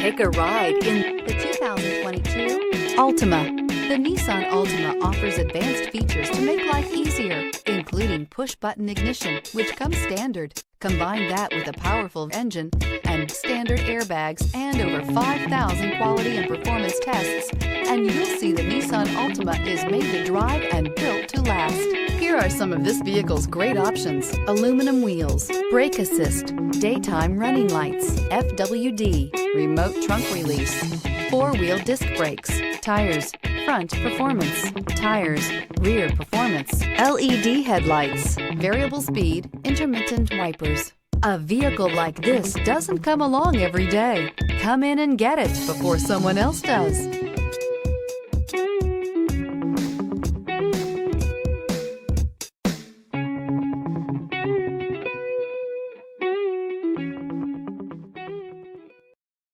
Take a ride in the 2022 Altima. The Nissan Altima offers advanced features to make life easier, including push-button ignition, which comes standard. Combine that with a powerful engine and standard airbags and over 5,000 quality and performance tests, and you'll see the Nissan Altima is made to drive and built to last. Here are some of this vehicle's great options: aluminum wheels, brake assist, daytime running lights, FWD, remote trunk release, four-wheel disc brakes, tires, front performance, tires, rear performance, LED headlights, variable speed, intermittent wipers. A vehicle like this doesn't come along every day. Come in and get it before someone else does.